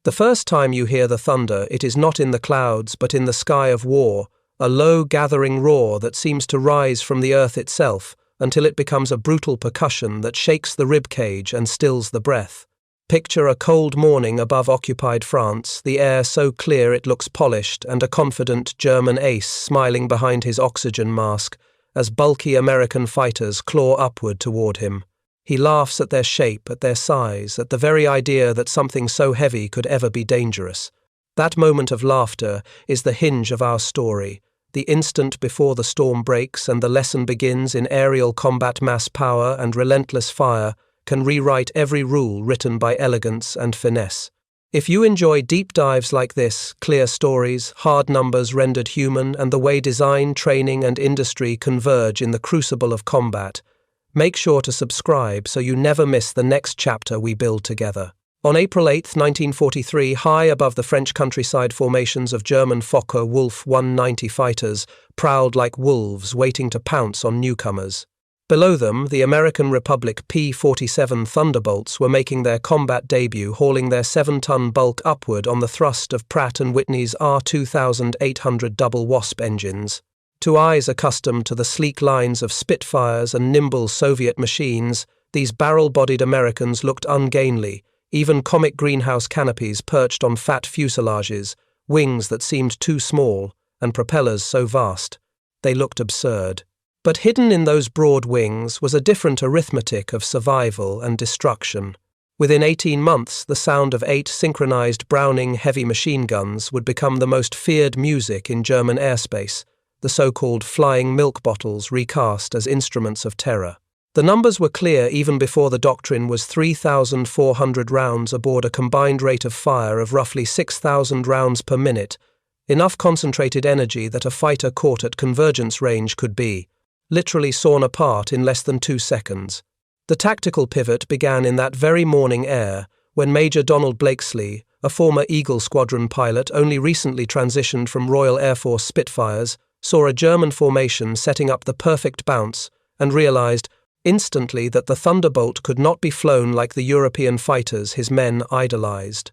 The first time you hear the thunder, it is not in the clouds but in the sky of war, a low gathering roar that seems to rise from the earth itself until it becomes a brutal percussion that shakes the rib cage and stills the breath. Picture a cold morning above occupied France, the air so clear it looks polished, and a confident German ace smiling behind his oxygen mask as bulky American fighters claw upward toward him. He laughs at their shape, at their size, at the very idea that something so heavy could ever be dangerous. That moment of laughter is the hinge of our story, the instant before the storm breaks and the lesson begins in aerial combat. Mass power and relentless fire can rewrite every rule written by elegance and finesse. If you enjoy deep dives like this, clear stories, hard numbers rendered human, and the way design, training, and industry converge in the crucible of combat, make sure to subscribe so you never miss the next chapter we build together. On April 8, 1943, high above the French countryside, formations of German Fokker Wolf 190 fighters prowled like wolves waiting to pounce on newcomers. Below them, the American Republic P-47 Thunderbolts were making their combat debut, hauling their 7-ton bulk upward on the thrust of Pratt & Whitney's R2800 double Wasp engines. To eyes accustomed to the sleek lines of Spitfires and nimble Soviet machines, these barrel-bodied Americans looked ungainly, even comic greenhouse canopies perched on fat fuselages, wings that seemed too small, and propellers so vast. They looked absurd. But hidden in those broad wings was a different arithmetic of survival and destruction. Within 18 months, the sound of 8 synchronized Browning heavy machine guns would become the most feared music in German airspace, the so-called flying milk bottles recast as instruments of terror. The numbers were clear even before the doctrine was 3,400 rounds aboard a combined rate of fire of roughly 6,000 rounds per minute, enough concentrated energy that a fighter caught at convergence range could be literally sawn apart in less than 2 seconds. The tactical pivot began in that very morning air, when Major Donald Blakesley, a former Eagle Squadron pilot only recently transitioned from Royal Air Force Spitfires, saw a German formation setting up the perfect bounce and realized instantly that the Thunderbolt could not be flown like the European fighters his men idolized.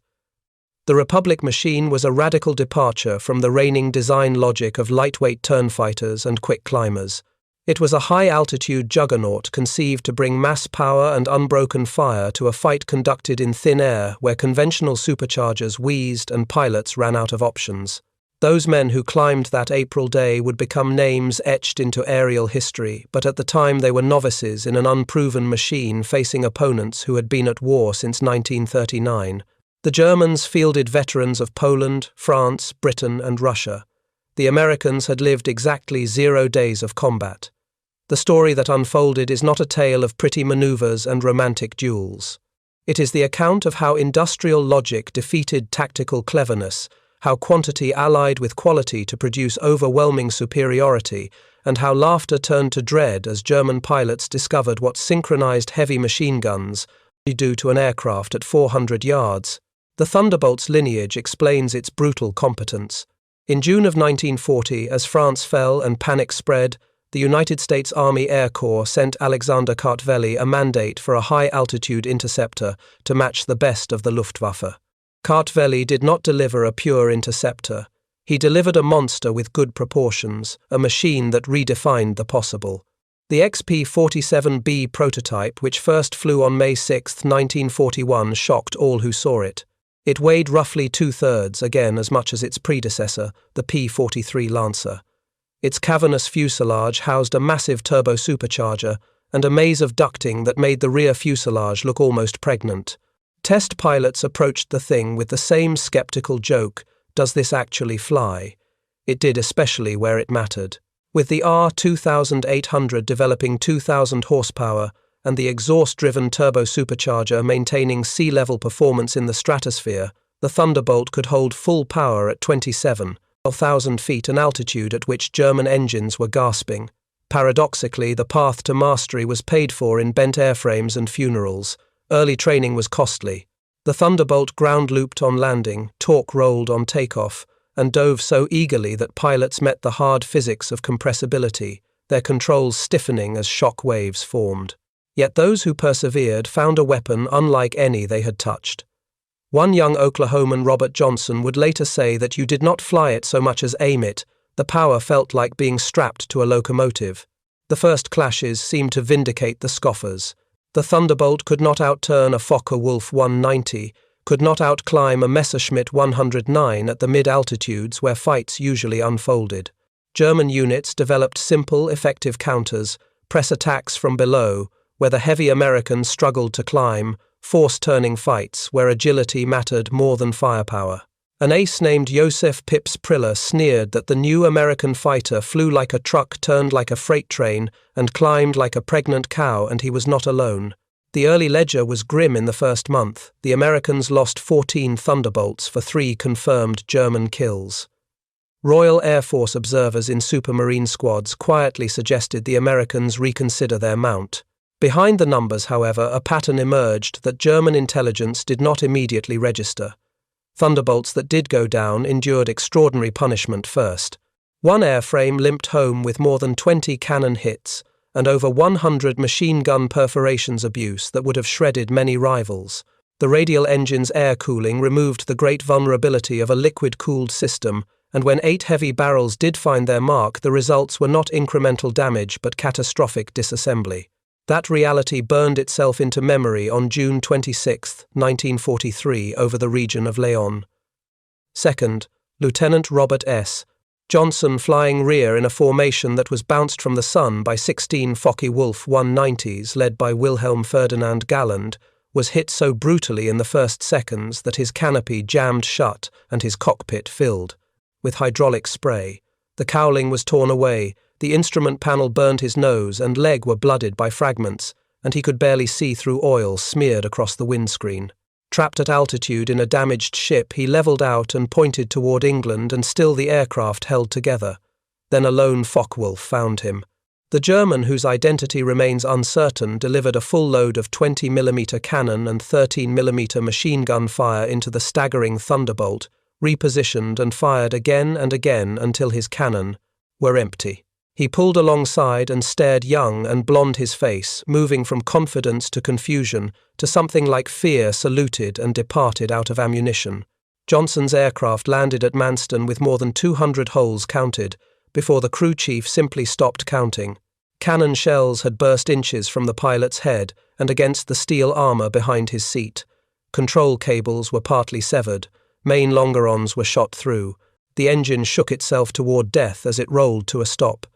The Republic machine was a radical departure from the reigning design logic of lightweight turn fighters and quick climbers. It was a high-altitude juggernaut conceived to bring mass power and unbroken fire to a fight conducted in thin air where conventional superchargers wheezed and pilots ran out of options. Those men who climbed that April day would become names etched into aerial history, but at the time they were novices in an unproven machine facing opponents who had been at war since 1939. The Germans fielded veterans of Poland, France, Britain, and Russia. The Americans had lived exactly 0 days of combat. The story that unfolded is not a tale of pretty maneuvers and romantic duels. It is the account of how industrial logic defeated tactical cleverness, how quantity allied with quality to produce overwhelming superiority, and how laughter turned to dread as German pilots discovered what synchronized heavy machine guns do to an aircraft at 400 yards. The Thunderbolt's lineage explains its brutal competence. In June of 1940, as France fell and panic spread, the United States Army Air Corps sent Alexander Kartveli a mandate for a high-altitude interceptor to match the best of the Luftwaffe. Kartveli did not deliver a pure interceptor. He delivered a monster with good proportions, a machine that redefined the possible. The XP-47B prototype, which first flew on May 6, 1941, shocked all who saw it. It weighed roughly 2/3, again as much as its predecessor, the P-43 Lancer. Its cavernous fuselage housed a massive turbo-supercharger and a maze of ducting that made the rear fuselage look almost pregnant. Test pilots approached the thing with the same skeptical joke, "Does this actually fly?" It did, especially where it mattered. With the R2800 developing 2,000 horsepower and the exhaust-driven turbo-supercharger maintaining sea-level performance in the stratosphere, the Thunderbolt could hold full power at 27,000 feet, an altitude at which German engines were gasping. Paradoxically, the path to mastery was paid for in bent airframes and funerals. Early training was costly. The Thunderbolt ground-looped on landing, torque-rolled on takeoff, and dove so eagerly that pilots met the hard physics of compressibility, their controls stiffening as shock waves formed. Yet those who persevered found a weapon unlike any they had touched. One young Oklahoman, Robert Johnson, would later say that you did not fly it so much as aim it. The power felt like being strapped to a locomotive. The first clashes seemed to vindicate the scoffers. The Thunderbolt could not outturn a Focke-Wulf 190, could not outclimb a Messerschmitt 109 at the mid-altitudes where fights usually unfolded. German units developed simple, effective counters, press attacks from below, where the heavy Americans struggled to climb, force-turning fights where agility mattered more than firepower. An ace named Josef Pips Priller sneered that the new American fighter flew like a truck, turned like a freight train, and climbed like a pregnant cow, and he was not alone. The early ledger was grim in the first month. The Americans lost 14 Thunderbolts for 3 confirmed German kills. Royal Air Force observers in supermarine squads quietly suggested the Americans reconsider their mount. Behind the numbers, however, a pattern emerged that German intelligence did not immediately register. Thunderbolts that did go down endured extraordinary punishment first. One airframe limped home with more than 20 cannon hits and over 100 machine gun perforations, abuse that would have shredded many rivals. The radial engine's air cooling removed the great vulnerability of a liquid-cooled system, and when 8 heavy barrels did find their mark, the results were not incremental damage but catastrophic disassembly. That reality burned itself into memory on June 26, 1943, over the region of Leon. Second, Lieutenant Robert S. Johnson, flying rear in a formation that was bounced from the sun by 16 Focke-Wulf 190s led by Wilhelm Ferdinand Galland, was hit so brutally in the first seconds that his canopy jammed shut and his cockpit filled with hydraulic spray. The cowling was torn away, the instrument panel burned his nose and leg were blooded by fragments, and he could barely see through oil smeared across the windscreen. Trapped at altitude in a damaged ship, he levelled out and pointed toward England, and still the aircraft held together. Then a lone Focke-Wulf found him. The German, whose identity remains uncertain, delivered a full load of 20mm cannon and 13mm machine gun fire into the staggering Thunderbolt, repositioned and fired again and again until his cannon were empty. He pulled alongside and stared young and blond his face, moving from confidence to confusion to something like fear, saluted and departed out of ammunition. Johnson's aircraft landed at Manston with more than 200 holes counted, before the crew chief simply stopped counting. Cannon shells had burst inches from the pilot's head and against the steel armour behind his seat. Control cables were partly severed. Main longerons were shot through. The engine shook itself toward death as it rolled to a stop.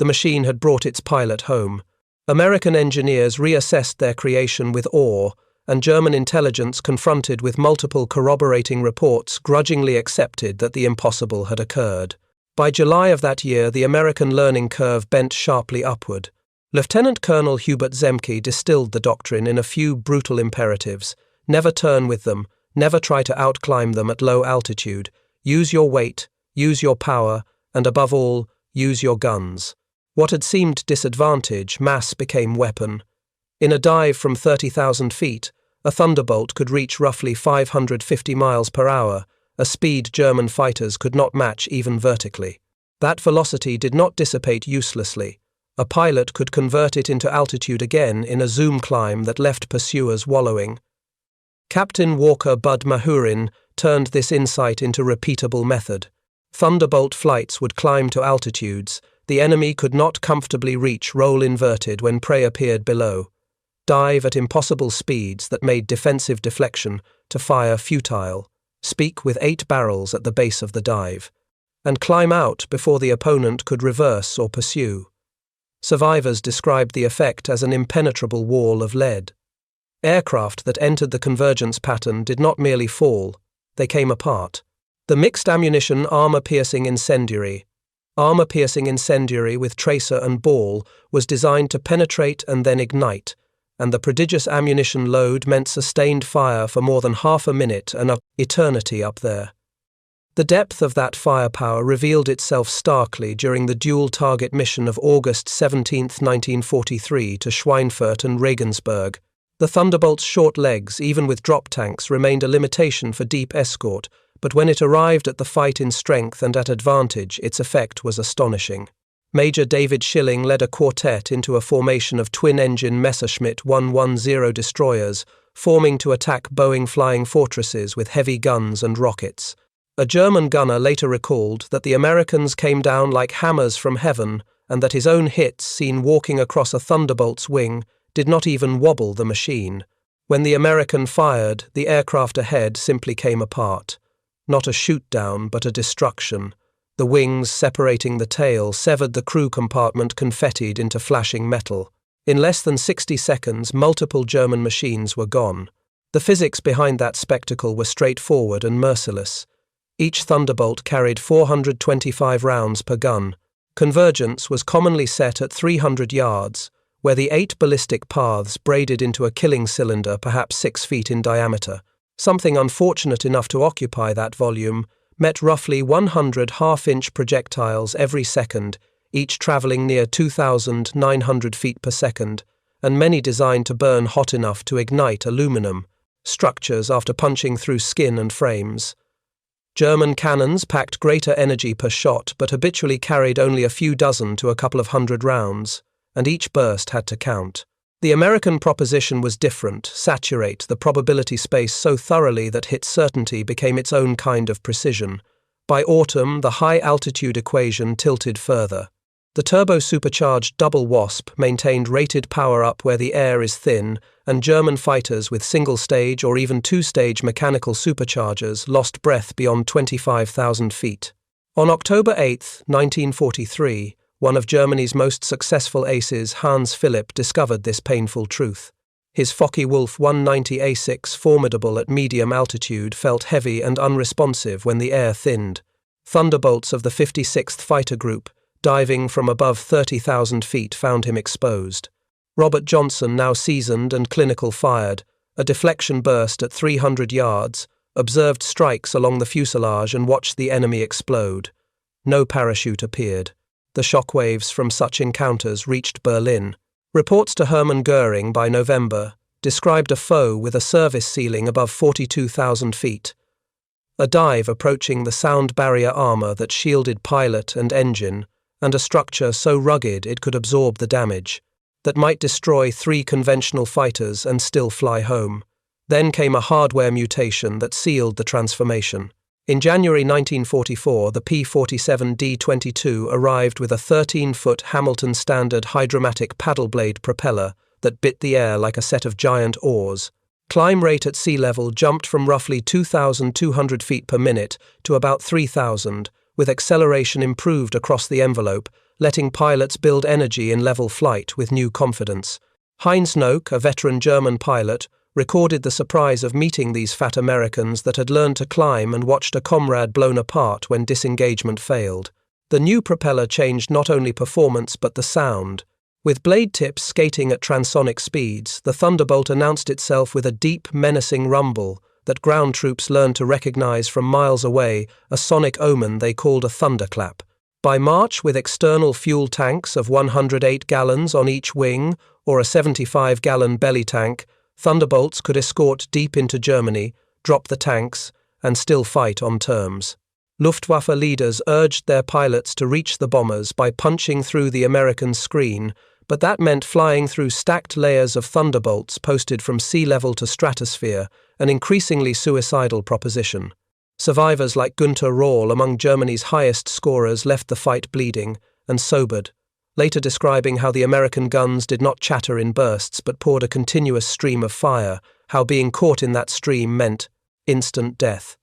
The machine had brought its pilot home. American engineers reassessed their creation with awe, and German intelligence, confronted with multiple corroborating reports, grudgingly accepted that the impossible had occurred. By July of that year, the American learning curve bent sharply upward. Lieutenant Colonel Hubert Zemke distilled the doctrine in a few brutal imperatives. Never turn with them, never try to outclimb them at low altitude. Use your weight, use your power, and above all, use your guns. What had seemed disadvantage, mass became weapon. In a dive from 30,000 feet, a Thunderbolt could reach roughly 550 miles per hour, a speed German fighters could not match even vertically. That velocity did not dissipate uselessly. A pilot could convert it into altitude again in a zoom climb that left pursuers wallowing. Captain Walker Bud Mahurin turned this insight into repeatable method. Thunderbolt flights would climb to altitudes the enemy could not comfortably reach, roll inverted when prey appeared below, dive at impossible speeds that made defensive deflection to fire futile, speak with 8 barrels at the base of the dive, and climb out before the opponent could reverse or pursue. Survivors described the effect as an impenetrable wall of lead. Aircraft that entered the convergence pattern did not merely fall, they came apart. The mixed ammunition armor-piercing incendiary with tracer and ball was designed to penetrate and then ignite, and the prodigious ammunition load meant sustained fire for more than half a minute and eternity up there. The depth of that firepower revealed itself starkly during the dual-target mission of August 17, 1943 to Schweinfurt and Regensburg. The Thunderbolt's short legs, even with drop tanks, remained a limitation for deep escort, but when it arrived at the fight in strength and at advantage, its effect was astonishing. Major David Schilling led a quartet into a formation of twin-engine Messerschmitt 110 destroyers, forming to attack Boeing flying fortresses with heavy guns and rockets. A German gunner later recalled that the Americans came down like hammers from heaven and that his own hits, seen walking across a Thunderbolt's wing, did not even wobble the machine. When the American fired, the aircraft ahead simply came apart. Not a shoot-down, but a destruction. The wings, separating the tail, severed the crew compartment confettied into flashing metal. In less than 60 seconds, multiple German machines were gone. The physics behind that spectacle were straightforward and merciless. Each Thunderbolt carried 425 rounds per gun. Convergence was commonly set at 300 yards, where the 8 ballistic paths braided into a killing cylinder perhaps 6 feet in diameter. Something unfortunate enough to occupy that volume met roughly 100 half-inch projectiles every second, each travelling near 2,900 feet per second, and many designed to burn hot enough to ignite aluminum structures after punching through skin and frames. German cannons packed greater energy per shot but habitually carried only a few dozen to a couple of hundred rounds, and each burst had to count. The American proposition was different: saturate the probability space so thoroughly that hit certainty became its own kind of precision. By autumn, the high-altitude equation tilted further. The turbo-supercharged double Wasp maintained rated power up where the air is thin, and German fighters with single-stage or even two-stage mechanical superchargers lost breath beyond 25,000 feet. On October 8, 1943, one of Germany's most successful aces, Hans Philipp, discovered this painful truth. His Focke-Wulf 190A6, formidable at medium altitude, felt heavy and unresponsive when the air thinned. Thunderbolts of the 56th Fighter Group, diving from above 30,000 feet, found him exposed. Robert Johnson, now seasoned and clinical, fired a deflection burst at 300 yards, observed strikes along the fuselage and watched the enemy explode. No parachute appeared. The shockwaves from such encounters reached Berlin. Reports to Hermann Goering by November described a foe with a service ceiling above 42,000 feet. A dive approaching the sound barrier armor that shielded pilot and engine, and a structure so rugged it could absorb the damage, that might destroy 3 conventional fighters and still fly home. Then came a hardware mutation that sealed the transformation. In January 1944, the P-47 D-22 arrived with a 13-foot Hamilton Standard hydromatic paddle blade propeller that bit the air like a set of giant oars. Climb rate at sea level jumped from roughly 2,200 feet per minute to about 3,000, with acceleration improved across the envelope, letting pilots build energy in level flight with new confidence. Heinz Nock, a veteran German pilot, recorded the surprise of meeting these fat Americans that had learned to climb and watched a comrade blown apart when disengagement failed. The new propeller changed not only performance but the sound. With blade tips skating at transonic speeds, the Thunderbolt announced itself with a deep, menacing rumble that ground troops learned to recognize from miles away, a sonic omen they called a thunderclap. By March, with external fuel tanks of 108 gallons on each wing or a 75-gallon belly tank, Thunderbolts could escort deep into Germany, drop the tanks, and still fight on terms. Luftwaffe leaders urged their pilots to reach the bombers by punching through the American screen, but that meant flying through stacked layers of Thunderbolts posted from sea level to stratosphere, an increasingly suicidal proposition. Survivors like Günter Röhrl, among Germany's highest scorers, left the fight bleeding and sobered, later describing how the American guns did not chatter in bursts but poured a continuous stream of fire, how being caught in that stream meant instant death.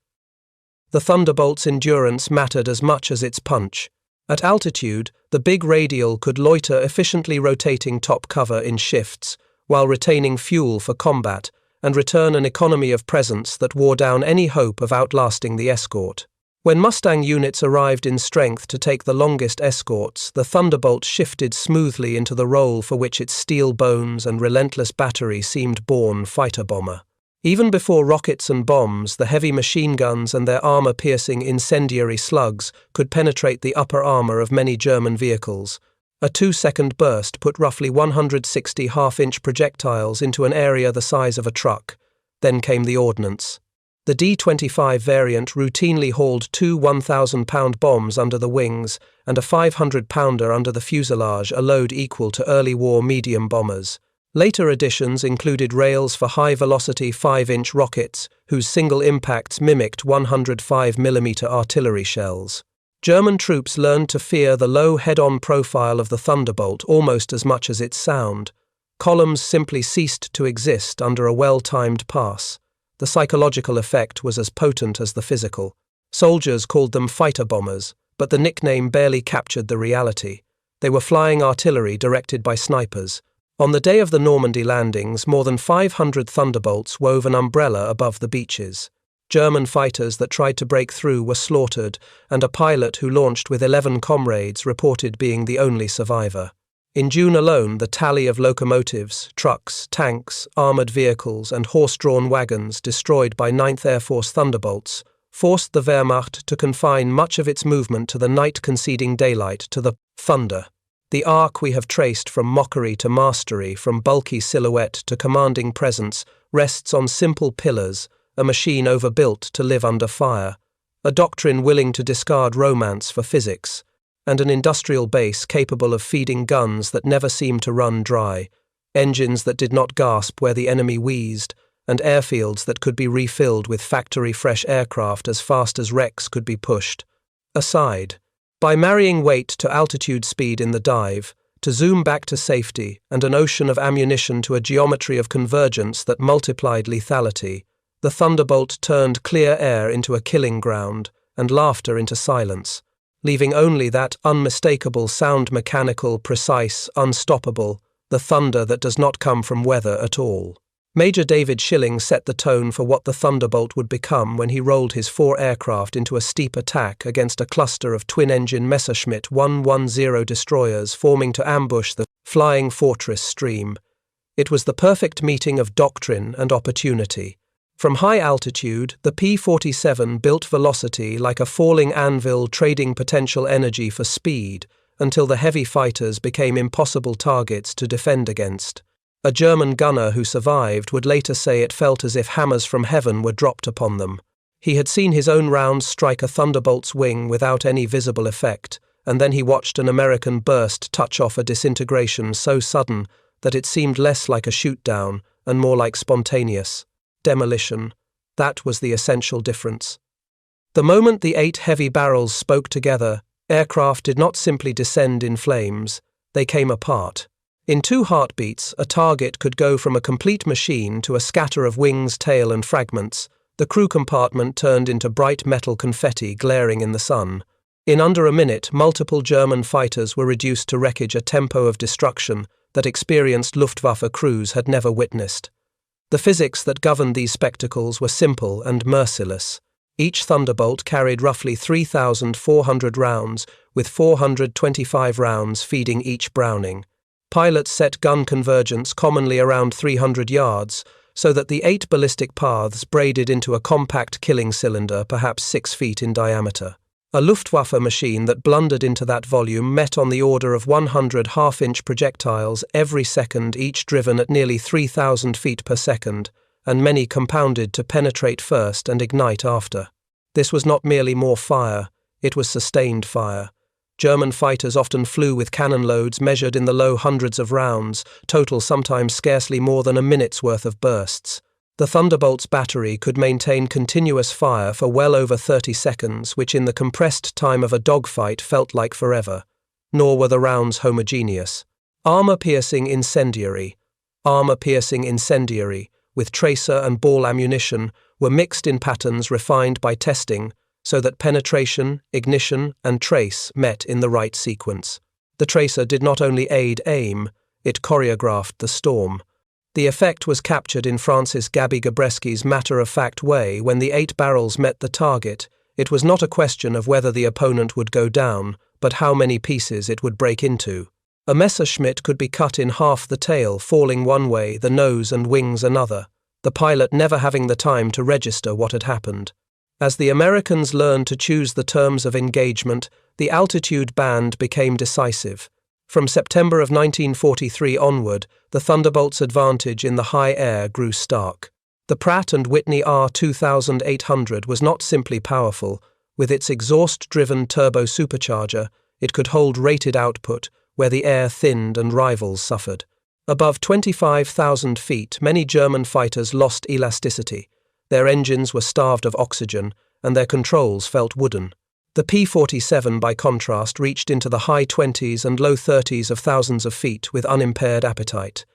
The Thunderbolt's endurance mattered as much as its punch. At altitude, the big radial could loiter, efficiently rotating top cover in shifts, while retaining fuel for combat, and return an economy of presence that wore down any hope of outlasting the escort. When Mustang units arrived in strength to take the longest escorts, the Thunderbolt shifted smoothly into the role for which its steel bones and relentless battery seemed born: fighter bomber. Even before rockets and bombs, the heavy machine guns and their armor-piercing incendiary slugs could penetrate the upper armor of many German vehicles. A 2-second burst put roughly 160 half-inch projectiles into an area the size of a truck. Then came the ordnance. The D-25 variant routinely hauled 2 1,000-pound bombs under the wings and a 500-pounder under the fuselage, a load equal to early war medium bombers. Later additions included rails for high-velocity 5-inch rockets, whose single impacts mimicked 105mm artillery shells. German troops learned to fear the low head-on profile of the Thunderbolt almost as much as its sound. Columns simply ceased to exist under a well-timed pass. The psychological effect was as potent as the physical. Soldiers called them fighter bombers, but the nickname barely captured the reality. They were flying artillery directed by snipers. On the day of the Normandy landings, more than 500 Thunderbolts wove an umbrella above the beaches. German fighters that tried to break through were slaughtered, and a pilot who launched with 11 comrades reported being the only survivor. In June alone, the tally of locomotives, trucks, tanks, armored vehicles, and horse-drawn wagons destroyed by 9th Air Force Thunderbolts forced the Wehrmacht to confine much of its movement to the night conceding daylight to the Thunder. The arc we have traced from mockery to mastery, from bulky silhouette to commanding presence, rests on simple pillars, a machine overbuilt to live under fire, a doctrine willing to discard romance for physics, and an industrial base capable of feeding guns that never seemed to run dry, engines that did not gasp where the enemy wheezed, and airfields that could be refilled with factory-fresh aircraft as fast as wrecks could be pushed. Aside. By marrying weight to altitude speed in the dive, to zoom back to safety, and an ocean of ammunition to a geometry of convergence that multiplied lethality, the Thunderbolt turned clear air into a killing ground and laughter into silence, leaving only that unmistakable sound, mechanical, precise, unstoppable, the thunder that does not come from weather at all. Major David Schilling set the tone for what the Thunderbolt would become when he rolled his 4 aircraft into a steep attack against a cluster of twin-engine Messerschmitt 110 destroyers forming to ambush the flying fortress stream. It was the perfect meeting of doctrine and opportunity. From high altitude, the P-47 built velocity like a falling anvil, trading potential energy for speed, until the heavy fighters became impossible targets to defend against. A German gunner who survived would later say it felt as if hammers from heaven were dropped upon them. He had seen his own rounds strike a Thunderbolt's wing without any visible effect, and then he watched an American burst touch off a disintegration so sudden that it seemed less like a shoot-down and more like spontaneous demolition. That was the essential difference. The moment the 8 heavy barrels spoke together, aircraft did not simply descend in flames, they came apart. In 2 heartbeats, a target could go from a complete machine to a scatter of wings, tail, and fragments. The crew compartment turned into bright metal confetti glaring in the sun. In under a minute, multiple German fighters were reduced to wreckage, a tempo of destruction that experienced Luftwaffe crews had never witnessed. The physics that governed these spectacles were simple and merciless. Each Thunderbolt carried roughly 3,400 rounds, with 425 rounds feeding each Browning. Pilots set gun convergence commonly around 300 yards, so that the 8 ballistic paths braided into a compact killing cylinder perhaps 6 feet in diameter. A Luftwaffe machine that blundered into that volume met on the order of 100 half-inch projectiles every second, each driven at nearly 3,000 feet per second, and many compounded to penetrate first and ignite after. This was not merely more fire, it was sustained fire. German fighters often flew with cannon loads measured in the low hundreds of rounds, total sometimes scarcely more than a minute's worth of bursts. The Thunderbolt's battery could maintain continuous fire for well over 30 seconds, which in the compressed time of a dogfight felt like forever. Nor were the rounds homogeneous. Armor-piercing incendiary, with tracer and ball ammunition, were mixed in patterns refined by testing, so that penetration, ignition, and trace met in the right sequence. The tracer did not only aid aim, it choreographed the storm. The effect was captured in Francis Gabby Gabreski's matter-of-fact way. When the 8 barrels met the target, it was not a question of whether the opponent would go down, but how many pieces it would break into. A Messerschmitt could be cut in half, the tail falling one way, the nose and wings another, the pilot never having the time to register what had happened. As the Americans learned to choose the terms of engagement, the altitude band became decisive. From September of 1943 onward, the Thunderbolt's advantage in the high air grew stark. The Pratt & Whitney R2800 was not simply powerful. With its exhaust-driven turbo-supercharger, it could hold rated output where the air thinned and rivals suffered. Above 25,000 feet, many German fighters lost elasticity. Their engines were starved of oxygen, and their controls felt wooden. The P-47, by contrast, reached into the high 20s and low 30s of thousands of feet with unimpaired appetite.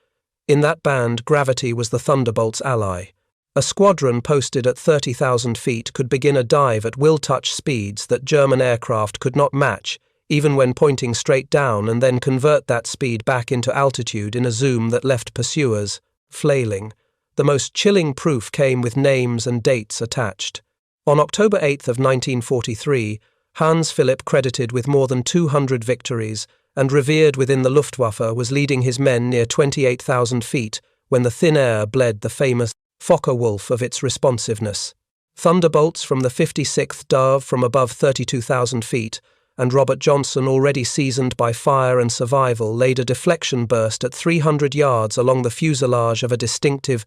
In that band, gravity was the Thunderbolt's ally. A squadron posted at 30,000 feet could begin a dive at will-touch speeds that German aircraft could not match, even when pointing straight down, and then convert that speed back into altitude in a zoom that left pursuers flailing. The most chilling proof came with names and dates attached. On October 8 of 1943, Hans Philipp, credited with more than 200 victories and revered within the Luftwaffe, was leading his men near 28,000 feet when the thin air bled the famous Fokker-Wulf of its responsiveness. Thunderbolts from the 56th Dove from above 32,000 feet, and Robert Johnson, already seasoned by fire and survival, laid a deflection burst at 300 yards along the fuselage of a distinctive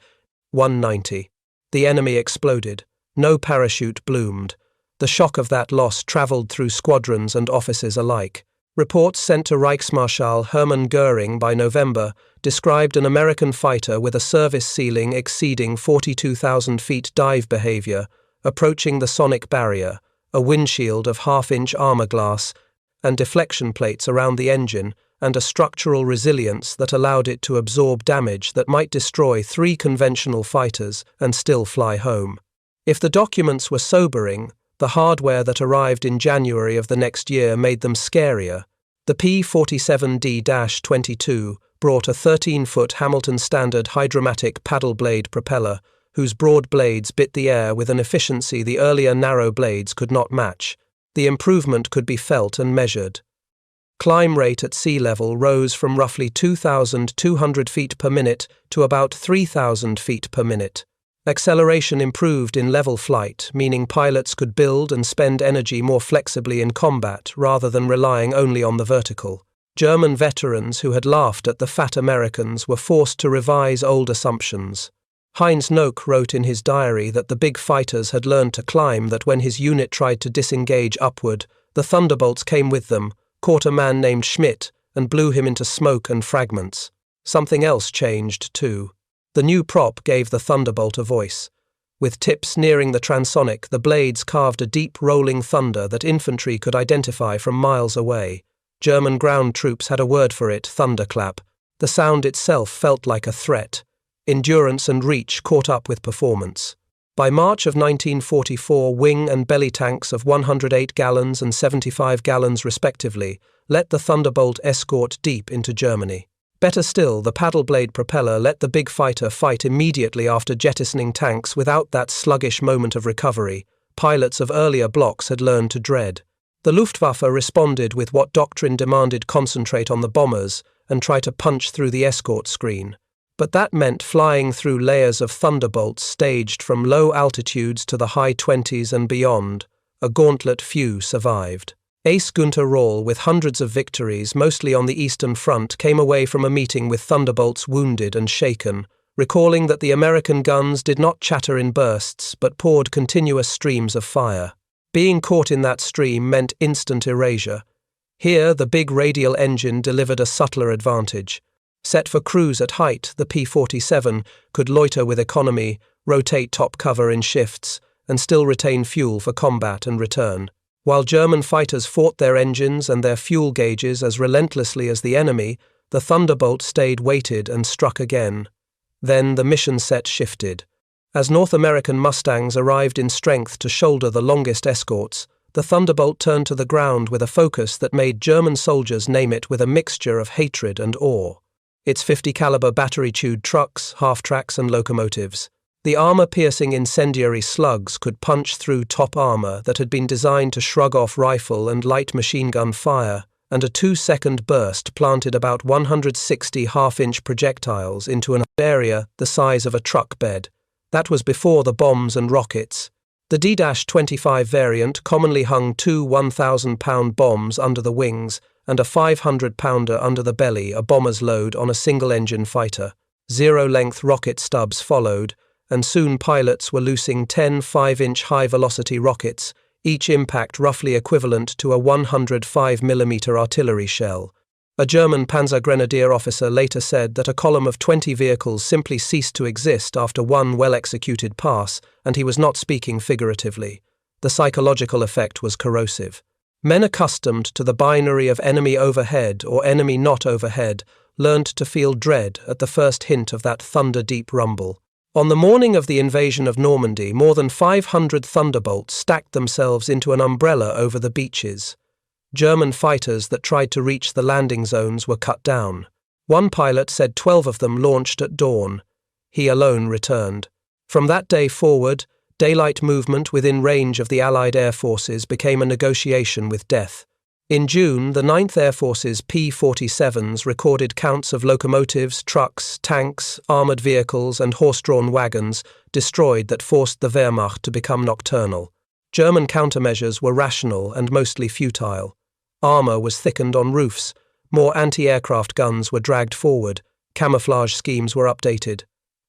190. The enemy exploded. No parachute bloomed. The shock of that loss travelled through squadrons and officers alike. Reports sent to Reichsmarschall Hermann Göring by November described an American fighter with a service ceiling exceeding 42,000 feet dive behavior, approaching the sonic barrier, a windshield of half-inch armor glass, and deflection plates around the engine, and a structural resilience that allowed it to absorb damage that might destroy 3 conventional fighters and still fly home. If the documents were sobering, the hardware that arrived in January of the next year made them scarier. The P-47D-22 brought a 13-foot Hamilton Standard hydromatic paddle blade propeller, whose broad blades bit the air with an efficiency the earlier narrow blades could not match. The improvement could be felt and measured. Climb rate at sea level rose from roughly 2,200 feet per minute to about 3,000 feet per minute. Acceleration improved in level flight, meaning pilots could build and spend energy more flexibly in combat rather than relying only on the vertical. German veterans who had laughed at the fat Americans were forced to revise old assumptions. Heinz Nock wrote in his diary that the big fighters had learned to climb, that when his unit tried to disengage upward, the Thunderbolts came with them, caught a man named Schmidt, and blew him into smoke and fragments. Something else changed, too. The new prop gave the Thunderbolt a voice. With tips nearing the transonic, the blades carved a deep rolling thunder that infantry could identify from miles away. German ground troops had a word for it: thunderclap. The sound itself felt like a threat. Endurance and reach caught up with performance. By March of 1944, wing and belly tanks of 108 gallons and 75 gallons respectively let the Thunderbolt escort deep into Germany. Better still, the paddle blade propeller let the big fighter fight immediately after jettisoning tanks without that sluggish moment of recovery pilots of earlier blocks had learned to dread. The Luftwaffe responded with what doctrine demanded: concentrate on the bombers and try to punch through the escort screen. But that meant flying through layers of Thunderbolts staged from low altitudes to the high 20s and beyond. A gauntlet few survived. Ace Günter Röhl, with hundreds of victories, mostly on the Eastern Front, came away from a meeting with Thunderbolts wounded and shaken, recalling that the American guns did not chatter in bursts but poured continuous streams of fire. Being caught in that stream meant instant erasure. Here, the big radial engine delivered a subtler advantage. Set for cruise at height, the P-47 could loiter with economy, rotate top cover in shifts, and still retain fuel for combat and return. While German fighters fought their engines and their fuel gauges as relentlessly as the enemy, the Thunderbolt stayed weighted and struck again. Then the mission set shifted. As North American Mustangs arrived in strength to shoulder the longest escorts, the Thunderbolt turned to the ground with a focus that made German soldiers name it with a mixture of hatred and awe. Its 50-caliber battery-chewed trucks, half-tracks and locomotives. The armor-piercing incendiary slugs could punch through top armor that had been designed to shrug off rifle and light machine gun fire, and a 2-second burst planted about 160 half-inch projectiles into an area the size of a truck bed. That was before the bombs and rockets. The D-25 variant commonly hung 2 1,000-pound bombs under the wings and a 500-pounder under the belly, a bomber's load on a single-engine fighter. Zero-length rocket stubs followed, and soon pilots were loosing 10 5-inch high-velocity rockets, each impact roughly equivalent to a 105mm artillery shell. A German Panzer Grenadier officer later said that a column of 20 vehicles simply ceased to exist after one well-executed pass, and he was not speaking figuratively. The psychological effect was corrosive. Men accustomed to the binary of enemy overhead or enemy not overhead learned to feel dread at the first hint of that thunder-deep rumble. On the morning of the invasion of Normandy, more than 500 Thunderbolts stacked themselves into an umbrella over the beaches. German fighters that tried to reach the landing zones were cut down. One pilot said 12 of them launched at dawn. He alone returned. From that day forward, daylight movement within range of the Allied air forces became a negotiation with death. In June, the 9th Air Force's P-47s recorded counts of locomotives, trucks, tanks, armoured vehicles and horse-drawn wagons destroyed that forced the Wehrmacht to become nocturnal. German countermeasures were rational and mostly futile. Armour was thickened on roofs, more anti-aircraft guns were dragged forward, camouflage schemes were updated.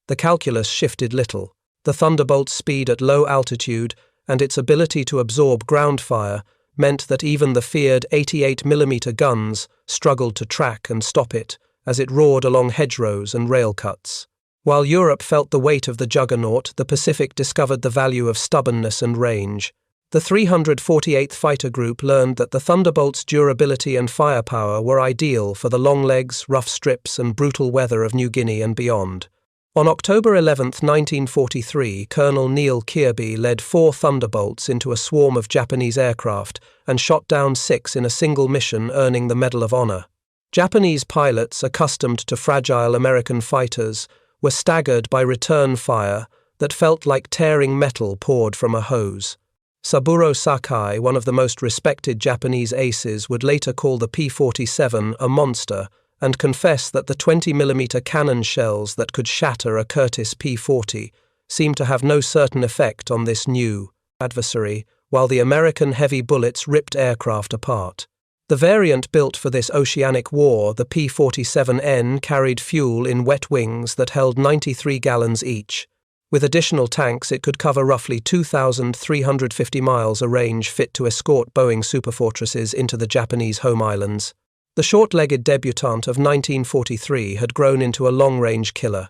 The calculus shifted little. The Thunderbolt's speed at low altitude and its ability to absorb ground fire meant that even the feared 88mm guns struggled to track and stop it as it roared along hedgerows and rail cuts. While Europe felt the weight of the juggernaut, the Pacific discovered the value of stubbornness and range. The 348th Fighter Group learned that the Thunderbolt's durability and firepower were ideal for the long legs, rough strips and brutal weather of New Guinea and beyond. On October 11, 1943, Colonel Neil Kirby led 4 Thunderbolts into a swarm of Japanese aircraft and shot down 6 in a single mission, earning the Medal of Honor. Japanese pilots, accustomed to fragile American fighters, were staggered by return fire that felt like tearing metal poured from a hose. Saburo Sakai, one of the most respected Japanese aces, would later call the P-47 a monster and confess that the 20mm cannon shells that could shatter a Curtiss P-40 seemed to have no certain effect on this new adversary, while the American heavy bullets ripped aircraft apart. The variant built for this oceanic war, the P-47N, carried fuel in wet wings that held 93 gallons each. With additional tanks, it could cover roughly 2,350 miles, a range fit to escort Boeing superfortresses into the Japanese home islands. The short-legged debutant of 1943 had grown into a long-range killer.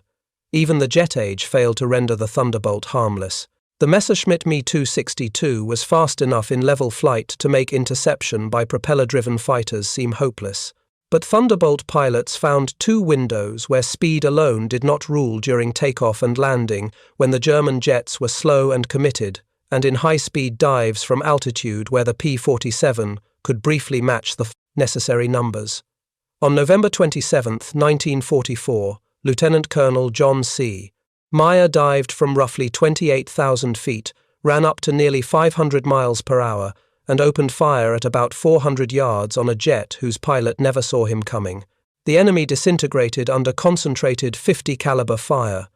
Even the jet age failed to render the Thunderbolt harmless. The Messerschmitt Me 262 was fast enough in level flight to make interception by propeller-driven fighters seem hopeless. But Thunderbolt pilots found 2 windows where speed alone did not rule during takeoff and landing, when the German jets were slow and committed, and in high-speed dives from altitude where the P-47 could briefly match the necessary numbers. On November 27, 1944, Lieutenant Colonel John C. Meyer dived from roughly 28,000 feet, ran up to nearly 500 miles per hour, and opened fire at about 400 yards on a jet whose pilot never saw him coming. The enemy disintegrated under concentrated .50 caliber fire.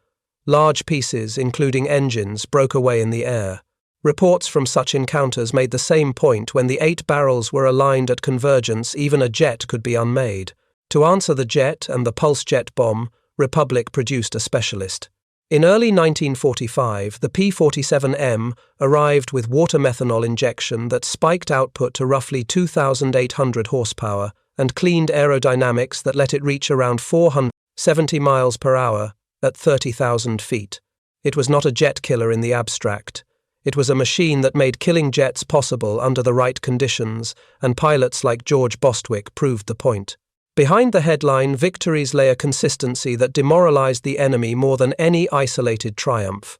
Large pieces, including engines, broke away in the air. Reports from such encounters made the same point: when the 8 barrels were aligned at convergence, even a jet could be unmade. To answer the jet and the pulse jet bomb, Republic produced a specialist. In early 1945, the P-47M arrived with water methanol injection that spiked output to roughly 2,800 horsepower and cleaned aerodynamics that let it reach around 470 miles per hour at 30,000 feet. It was not a jet killer in the abstract. It was a machine that made killing jets possible under the right conditions, and pilots like George Bostwick proved the point. Behind the headline victories lay a consistency that demoralized the enemy more than any isolated triumph.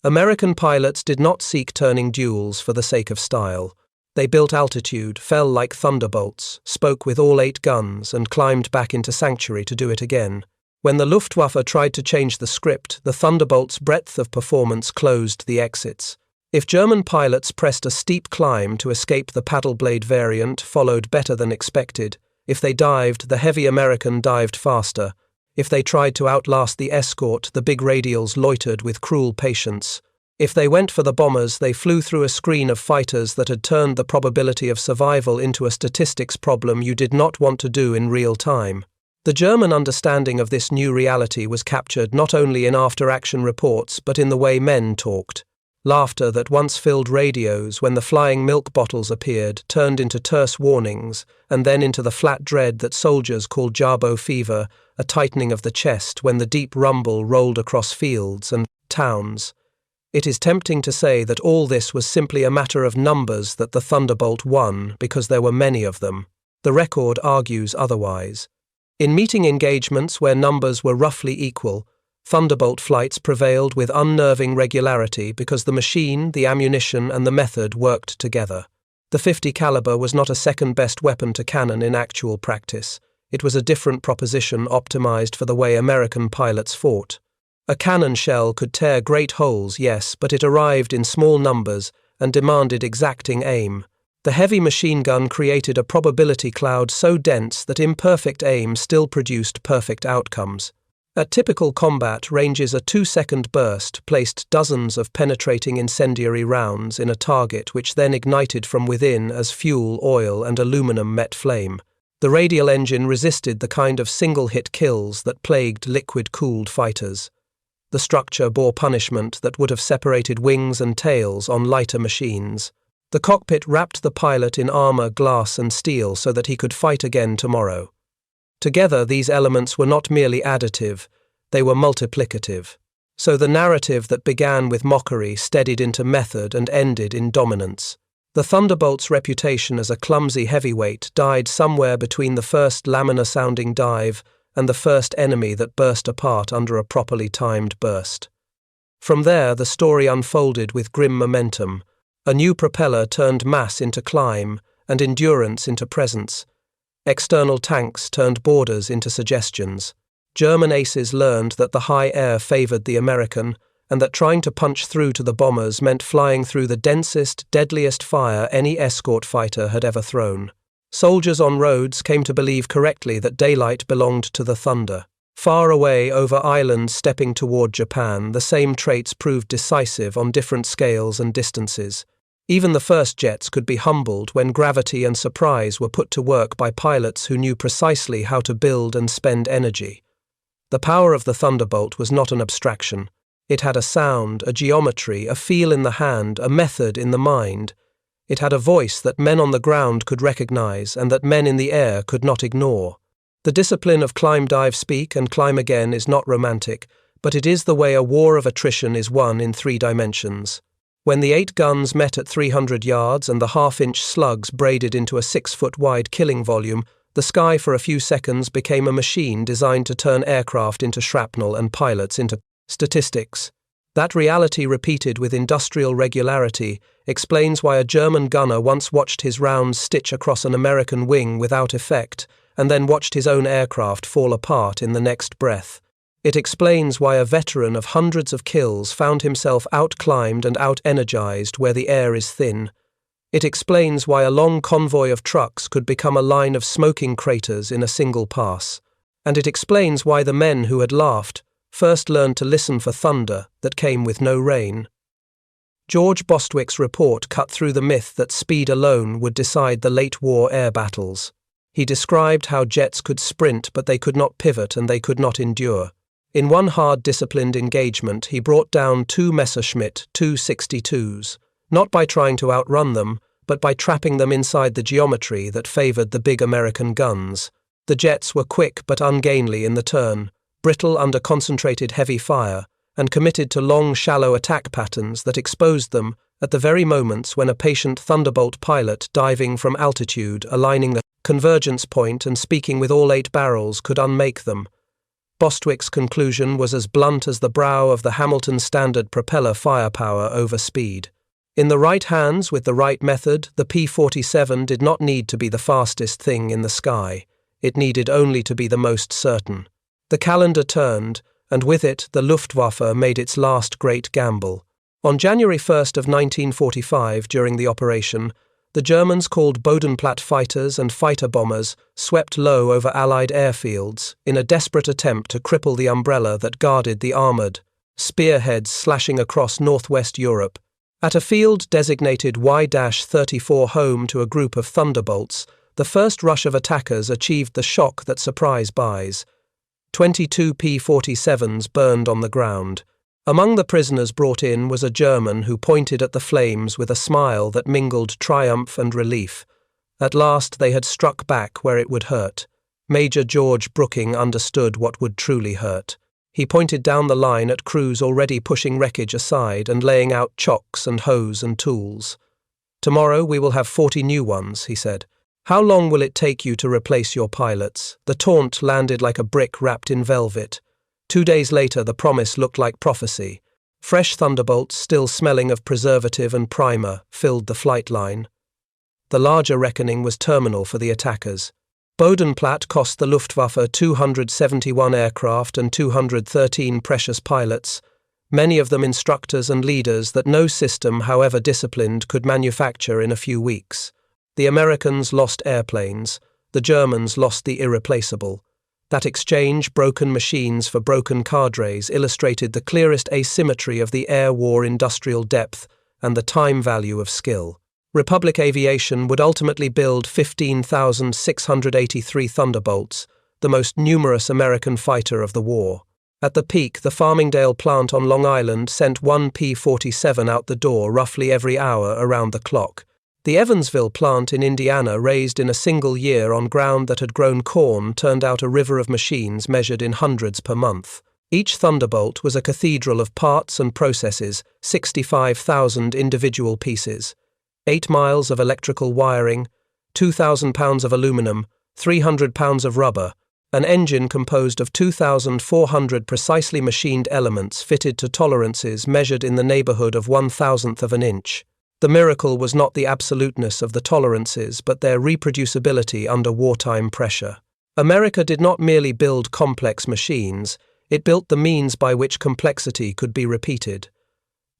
American pilots did not seek turning duels for the sake of style. They built altitude, fell like thunderbolts, spoke with all 8 guns, and climbed back into sanctuary to do it again. When the Luftwaffe tried to change the script, the Thunderbolt's breadth of performance closed the exits. If German pilots pressed a steep climb to escape the paddle blade variant, followed better than expected. If they dived, the heavy American dived faster. If they tried to outlast the escort, the big radials loitered with cruel patience. If they went for the bombers, they flew through a screen of fighters that had turned the probability of survival into a statistics problem you did not want to do in real time. The German understanding of this new reality was captured not only in after-action reports but in the way men talked. Laughter that once filled radios when the flying milk bottles appeared turned into terse warnings, and then into the flat dread that soldiers called Jarbo fever, a tightening of the chest when the deep rumble rolled across fields and towns. It is tempting to say that all this was simply a matter of numbers, that the Thunderbolt won because there were many of them. The record argues otherwise. In meeting engagements where numbers were roughly equal, Thunderbolt flights prevailed with unnerving regularity because the machine, the ammunition, and the method worked together. The .50 caliber was not a second-best weapon to cannon in actual practice. It was a different proposition optimized for the way American pilots fought. A cannon shell could tear great holes, yes, but it arrived in small numbers and demanded exacting aim. The heavy machine gun created a probability cloud so dense that imperfect aim still produced perfect outcomes. At typical combat ranges, a 2-second burst placed dozens of penetrating incendiary rounds in a target, which then ignited from within as fuel, oil, and aluminum met flame. The radial engine resisted the kind of single-hit kills that plagued liquid-cooled fighters. The structure bore punishment that would have separated wings and tails on lighter machines. The cockpit wrapped the pilot in armor, glass, and steel so that he could fight again tomorrow. Together, these elements were not merely additive, they were multiplicative. So the narrative that began with mockery steadied into method and ended in dominance. The Thunderbolt's reputation as a clumsy heavyweight died somewhere between the first laminar-sounding dive and the first enemy that burst apart under a properly timed burst. From there, the story unfolded with grim momentum. A new propeller turned mass into climb and endurance into presence. External tanks turned borders into suggestions. German aces learned that the high air favored the American, and that trying to punch through to the bombers meant flying through the densest, deadliest fire any escort fighter had ever thrown. Soldiers on roads came to believe correctly that daylight belonged to the Thunder. Far away over islands stepping toward Japan, the same traits proved decisive on different scales and distances. Even the first jets could be humbled when gravity and surprise were put to work by pilots who knew precisely how to build and spend energy. The power of the Thunderbolt was not an abstraction. It had a sound, a geometry, a feel in the hand, a method in the mind. It had a voice that men on the ground could recognize and that men in the air could not ignore. The discipline of climb, dive, speak, and climb again is not romantic, but it is the way a war of attrition is won in 3 dimensions. When the 8 guns met at 300 yards and the half-inch slugs braided into a 6-foot-wide killing volume, the sky for a few seconds became a machine designed to turn aircraft into shrapnel and pilots into statistics. That reality, repeated with industrial regularity, explains why a German gunner once watched his rounds stitch across an American wing without effect, and then watched his own aircraft fall apart in the next breath. It explains why a veteran of hundreds of kills found himself out-climbed and out-energized where the air is thin. It explains why a long convoy of trucks could become a line of smoking craters in a single pass. And it explains why the men who had laughed first learned to listen for thunder that came with no rain. George Bostwick's report cut through the myth that speed alone would decide the late-war air battles. He described how jets could sprint, but they could not pivot and they could not endure. In one hard, disciplined engagement, he brought down 2 Messerschmitt 262s, not by trying to outrun them, but by trapping them inside the geometry that favored the big American guns. The jets were quick but ungainly in the turn, brittle under concentrated heavy fire, and committed to long, shallow attack patterns that exposed them at the very moments when a patient Thunderbolt pilot diving from altitude, aligning the convergence point and speaking with all 8 barrels could unmake them. Bostwick's conclusion was as blunt as the brow of the Hamilton Standard propeller: firepower over speed. In the right hands with the right method, the P-47 did not need to be the fastest thing in the sky. It needed only to be the most certain. The calendar turned, and with it the Luftwaffe made its last great gamble. On January 1st of 1945, during the operation, the Germans, called Bodenplatte fighters and fighter bombers, swept low over Allied airfields in a desperate attempt to cripple the umbrella that guarded the armoured, spearheads slashing across northwest Europe. At a field designated Y-34 home to a group of Thunderbolts, the first rush of attackers achieved the shock that surprise buys. 22 P-47s burned on the ground. Among the prisoners brought in was a German who pointed at the flames with a smile that mingled triumph and relief. At last they had struck back where it would hurt. Major George Brooking understood what would truly hurt. He pointed down the line at crews already pushing wreckage aside and laying out chocks and hose and tools. "Tomorrow we will have 40 new ones," he said. "How long will it take you to replace your pilots?" The taunt landed like a brick wrapped in velvet. 2 days later, the promise looked like prophecy. Fresh Thunderbolts, still smelling of preservative and primer, filled the flight line. The larger reckoning was terminal for the attackers. Bodenplatte cost the Luftwaffe 271 aircraft and 213 precious pilots, many of them instructors and leaders that no system, however disciplined, could manufacture in a few weeks. The Americans lost airplanes, the Germans lost the irreplaceable. That exchange, broken machines for broken cadres, illustrated the clearest asymmetry of the air war industrial depth and the time value of skill. Republic Aviation would ultimately build 15,683 Thunderbolts, the most numerous American fighter of the war. At the peak, the Farmingdale plant on Long Island sent one P-47 out the door roughly every hour around the clock. The Evansville plant in Indiana, raised in a single year on ground that had grown corn, turned out a river of machines measured in hundreds per month. Each Thunderbolt was a cathedral of parts and processes, 65,000 individual pieces. 8 miles of electrical wiring, 2,000 pounds of aluminum, 300 pounds of rubber, an engine composed of 2,400 precisely machined elements fitted to tolerances measured in the neighborhood of 1,000th of an inch. The miracle was not the absoluteness of the tolerances, but their reproducibility under wartime pressure. America did not merely build complex machines, it built the means by which complexity could be repeated.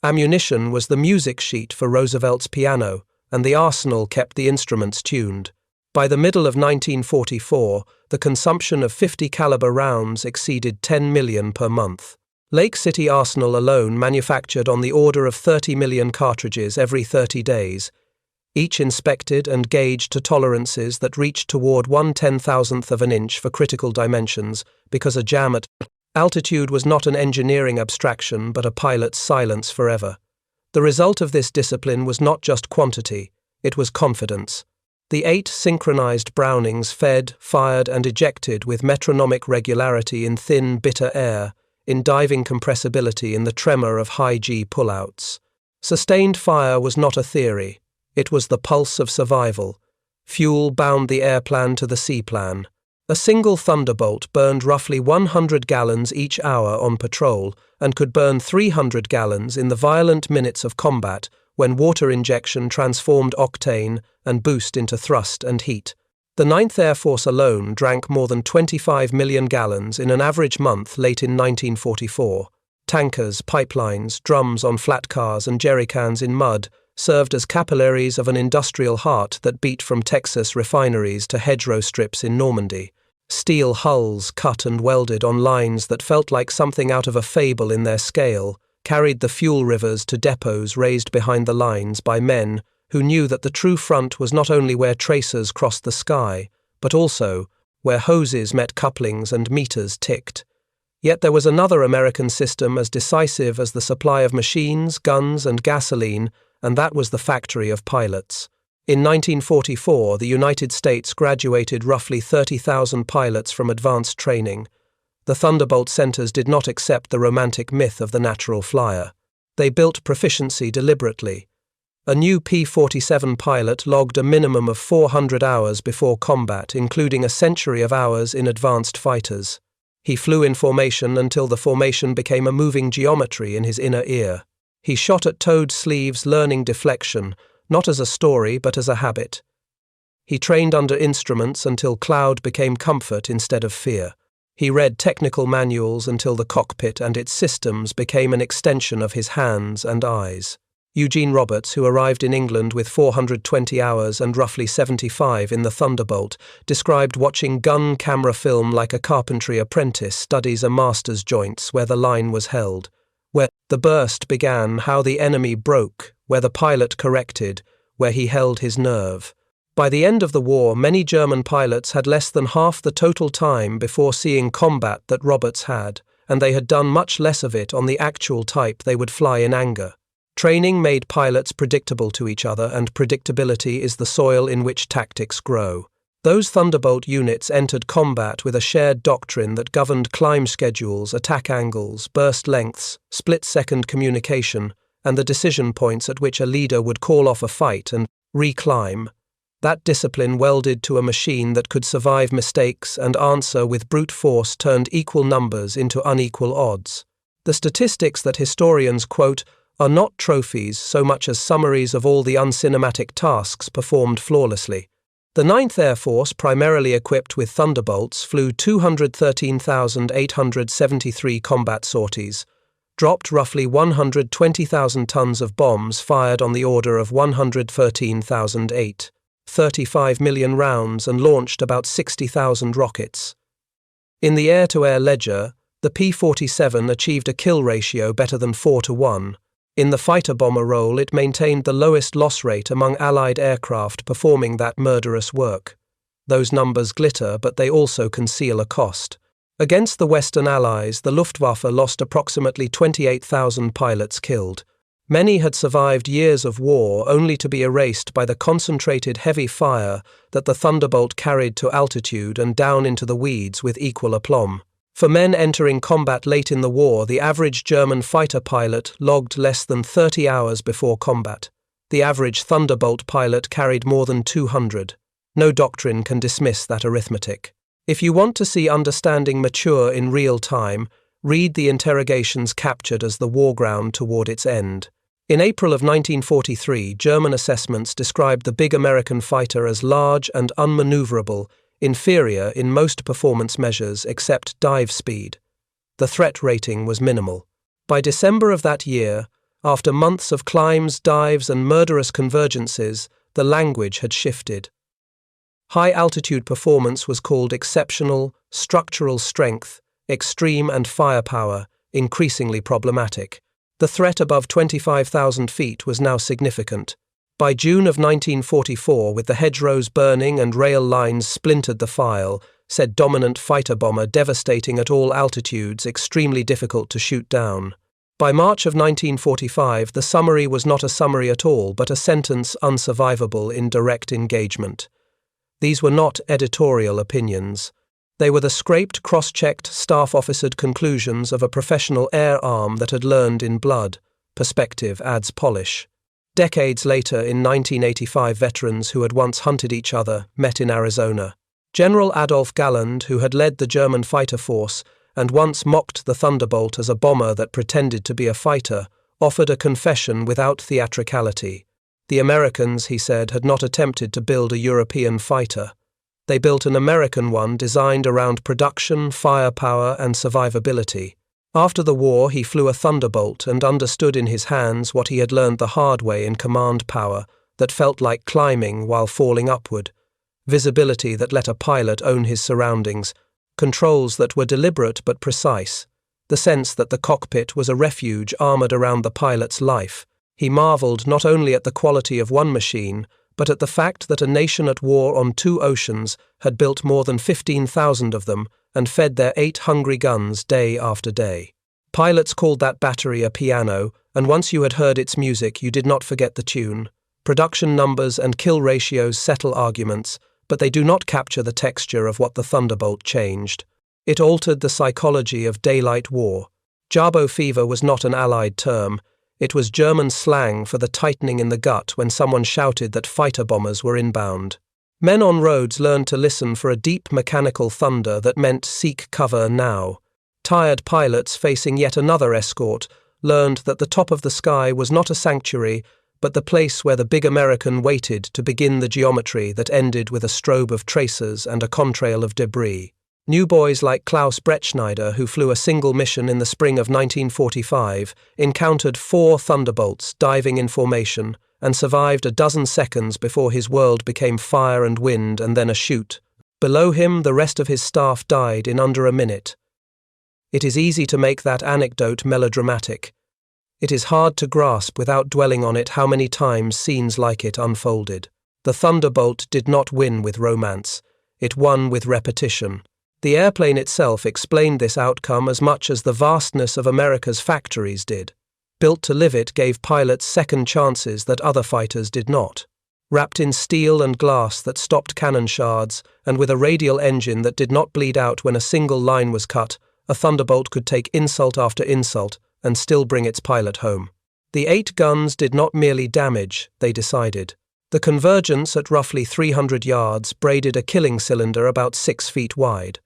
Ammunition was the music sheet for Roosevelt's piano, and the arsenal kept the instruments tuned. By the middle of 1944, the consumption of 50 caliber rounds exceeded 10 million per month. Lake City Arsenal alone manufactured on the order of 30 million cartridges every 30 days, each inspected and gauged to tolerances that reached toward 1/10,000th of an inch for critical dimensions, because a jam at altitude was not an engineering abstraction but a pilot's silence forever. The result of this discipline was not just quantity, it was confidence. The 8 synchronized Brownings fed, fired, and ejected with metronomic regularity in thin, bitter air, in diving compressibility in the tremor of high-G pullouts. Sustained fire was not a theory, it was the pulse of survival. Fuel bound the airplan to the seaplan. A single Thunderbolt burned roughly 100 gallons each hour on patrol and could burn 300 gallons in the violent minutes of combat when water injection transformed octane and boost into thrust and heat. The 9th Air Force alone drank more than 25 million gallons in an average month late in 1944. Tankers, pipelines, drums on flat cars and jerrycans in mud served as capillaries of an industrial heart that beat from Texas refineries to hedgerow strips in Normandy. Steel hulls, cut and welded on lines that felt like something out of a fable in their scale, carried the fuel rivers to depots raised behind the lines by men who knew that the true front was not only where tracers crossed the sky, but also where hoses met couplings and meters ticked. Yet there was another American system as decisive as the supply of machines, guns, and gasoline, and that was the factory of pilots. In 1944, the United States graduated roughly 30,000 pilots from advanced training. The Thunderbolt centers did not accept the romantic myth of the natural flyer. They built proficiency deliberately. A new P-47 pilot logged a minimum of 400 hours before combat, including a century of hours in advanced fighters. He flew in formation until the formation became a moving geometry in his inner ear. He shot at toed sleeves, learning deflection, not as a story but as a habit. He trained under instruments until cloud became comfort instead of fear. He read technical manuals until the cockpit and its systems became an extension of his hands and eyes. Eugene Roberts, who arrived in England with 420 hours and roughly 75 in the Thunderbolt, described watching gun camera film like a carpentry apprentice studies a master's joints where the line was held, where the burst began, how the enemy broke, where the pilot corrected, where he held his nerve. By the end of the war, many German pilots had less than half the total time before seeing combat that Roberts had, and they had done much less of it on the actual type they would fly in anger. Training made pilots predictable to each other, and predictability is the soil in which tactics grow. Those Thunderbolt units entered combat with a shared doctrine that governed climb schedules, attack angles, burst lengths, split-second communication, and the decision points at which a leader would call off a fight and reclimb. That discipline welded to a machine that could survive mistakes and answer with brute force turned equal numbers into unequal odds. The statistics that historians quote are not trophies so much as summaries of all the uncinematic tasks performed flawlessly. The 9th Air Force, primarily equipped with Thunderbolts, flew 213,873 combat sorties, dropped roughly 120,000 tons of bombs fired on the order of 113,008, 35 million rounds, and launched about 60,000 rockets. In the air-to-air ledger, the P-47 achieved a kill ratio better than 4-1. In the fighter-bomber role, it maintained the lowest loss rate among Allied aircraft performing that murderous work. Those numbers glitter, but they also conceal a cost. Against the Western Allies, the Luftwaffe lost approximately 28,000 pilots killed. Many had survived years of war only to be erased by the concentrated heavy fire that the Thunderbolt carried to altitude and down into the weeds with equal aplomb. For men entering combat late in the war, the average German fighter pilot logged less than 30 hours before combat. The average Thunderbolt pilot carried more than 200. No doctrine can dismiss that arithmetic. If you want to see understanding mature in real time, read the interrogations captured as the war ground toward its end. In April of 1943, German assessments described the big American fighter as large and unmaneuverable, inferior in most performance measures except dive speed. The threat rating was minimal. By December of that year, after months of climbs, dives, and murderous convergences, the language had shifted. High-altitude performance was called exceptional, structural strength, extreme, and firepower, increasingly problematic. The threat above 25,000 feet was now significant. By June of 1944, with the hedgerows burning and rail lines splintered the file, said dominant fighter bomber, devastating at all altitudes, extremely difficult to shoot down. By March of 1945, the summary was not a summary at all, but a sentence unsurvivable in direct engagement. These were not editorial opinions. They were the scraped, cross-checked, staff-officered conclusions of a professional air arm that had learned in blood. Perspective adds polish. Decades later, in 1985, veterans who had once hunted each other met in Arizona. General Adolf Galland, who had led the German fighter force and once mocked the Thunderbolt as a bomber that pretended to be a fighter, offered a confession without theatricality. The Americans, he said, had not attempted to build a European fighter. They built an American one designed around production, firepower, and survivability. After the war, he flew a Thunderbolt and understood in his hands what he had learned the hard way in command power that felt like climbing while falling upward, visibility that let a pilot own his surroundings, controls that were deliberate but precise, the sense that the cockpit was a refuge armored around the pilot's life. He marveled not only at the quality of one machine, but at the fact that a nation at war on 2 oceans had built more than 15,000 of them and fed their 8 hungry guns day after day. Pilots called that battery a piano, and once you had heard its music, you did not forget the tune. Production numbers and kill ratios settle arguments, but they do not capture the texture of what the Thunderbolt changed. It altered the psychology of daylight war. Jabo fever was not an Allied term. It was German slang for the tightening in the gut when someone shouted that fighter bombers were inbound. Men on roads learned to listen for a deep mechanical thunder that meant seek cover now. Tired pilots facing yet another escort learned that the top of the sky was not a sanctuary, but the place where the big American waited to begin the geometry that ended with a strobe of tracers and a contrail of debris. New boys like Klaus Brettschneider, who flew a single mission in the spring of 1945, encountered 4 Thunderbolts diving in formation and survived a dozen seconds before his world became fire and wind and then a chute. Below him, the rest of his staff died in under a minute. It is easy to make that anecdote melodramatic. It is hard to grasp without dwelling on it how many times scenes like it unfolded. The Thunderbolt did not win with romance. It won with repetition. The airplane itself explained this outcome as much as the vastness of America's factories did. Built to live, it gave pilots second chances that other fighters did not. Wrapped in steel and glass that stopped cannon shards, and with a radial engine that did not bleed out when a single line was cut, a Thunderbolt could take insult after insult and still bring its pilot home. The 8 guns did not merely damage, they decided. The convergence at roughly 300 yards braided a killing cylinder about 6 feet wide.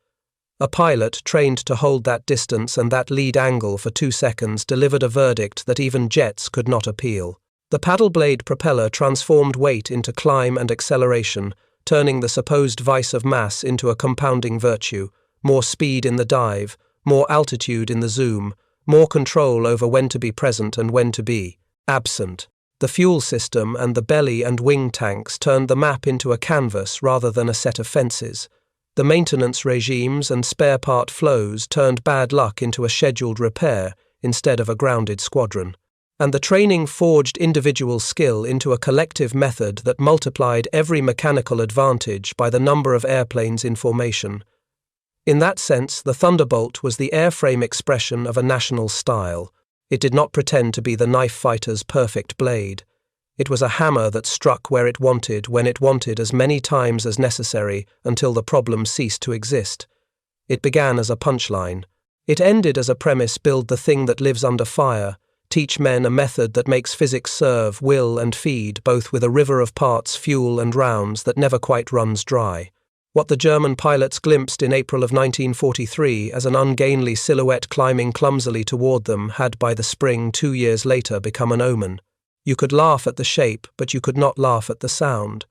A pilot trained to hold that distance and that lead angle for 2 seconds delivered a verdict that even jets could not appeal. The paddle blade propeller transformed weight into climb and acceleration, turning the supposed vice of mass into a compounding virtue, more speed in the dive, more altitude in the zoom, more control over when to be present and when to be absent. The fuel system and the belly and wing tanks turned the map into a canvas rather than a set of fences. The maintenance regimes and spare part flows turned bad luck into a scheduled repair instead of a grounded squadron. And the training forged individual skill into a collective method that multiplied every mechanical advantage by the number of airplanes in formation. In that sense, the Thunderbolt was the airframe expression of a national style. It did not pretend to be the knife fighter's perfect blade. It was a hammer that struck where it wanted, when it wanted, as many times as necessary until the problem ceased to exist. It began as a punchline. It ended as a premise: build the thing that lives under fire. Teach men a method that makes physics serve, will and feed, both with a river of parts, fuel and rounds that never quite runs dry. What the German pilots glimpsed in April of 1943 as an ungainly silhouette climbing clumsily toward them had by the spring 2 years later become an omen. You could laugh at the shape, but you could not laugh at the sound.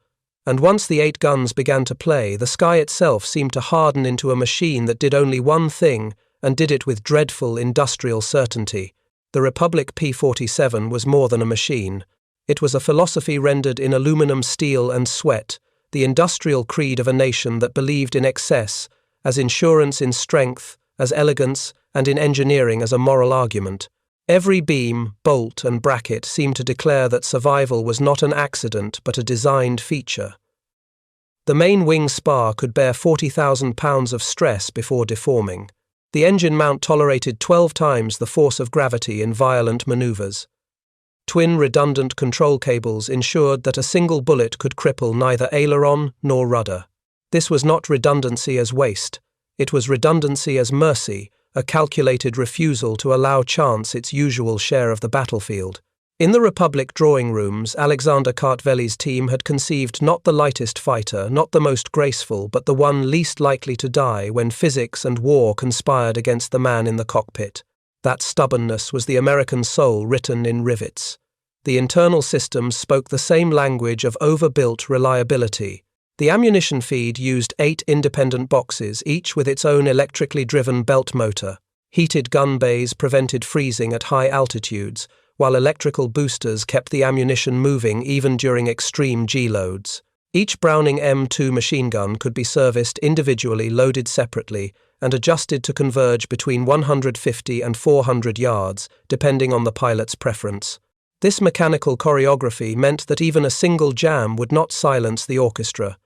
And once the 8 guns began to play, the sky itself seemed to harden into a machine that did only one thing, and did it with dreadful industrial certainty. The Republic P-47 was more than a machine. It was a philosophy rendered in aluminum, steel and sweat, the industrial creed of a nation that believed in excess, as insurance in strength, as elegance, and in engineering as a moral argument. Every beam, bolt and bracket seemed to declare that survival was not an accident but a designed feature. The main wing spar could bear 40,000 pounds of stress before deforming. The engine mount tolerated 12 times the force of gravity in violent maneuvers. Twin redundant control cables ensured that a single bullet could cripple neither aileron nor rudder. This was not redundancy as waste. It was redundancy as mercy, a calculated refusal to allow chance its usual share of the battlefield. In the Republic drawing rooms, Alexander Kartvelli's team had conceived not the lightest fighter, not the most graceful, but the one least likely to die when physics and war conspired against the man in the cockpit. That stubbornness was the American soul written in rivets. The internal systems spoke the same language of overbuilt reliability. The ammunition feed used 8 independent boxes, each with its own electrically driven belt motor. Heated gun bays prevented freezing at high altitudes, while electrical boosters kept the ammunition moving even during extreme G-loads. Each Browning M2 machine gun could be serviced individually, loaded separately, and adjusted to converge between 150 and 400 yards, depending on the pilot's preference. This mechanical choreography meant that even a single jam would not silence the orchestra.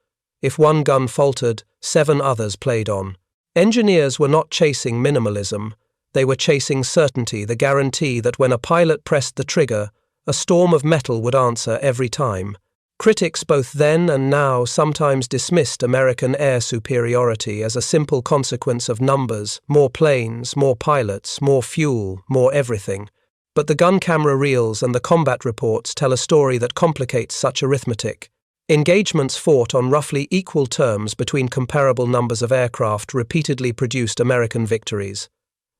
If one gun faltered, 7 others played on. Engineers were not chasing minimalism. They were chasing certainty, the guarantee that when a pilot pressed the trigger, a storm of metal would answer every time. Critics both then and now sometimes dismissed American air superiority as a simple consequence of numbers: more planes, more pilots, more fuel, more everything. But the gun camera reels and the combat reports tell a story that complicates such arithmetic. Engagements fought on roughly equal terms between comparable numbers of aircraft repeatedly produced American victories.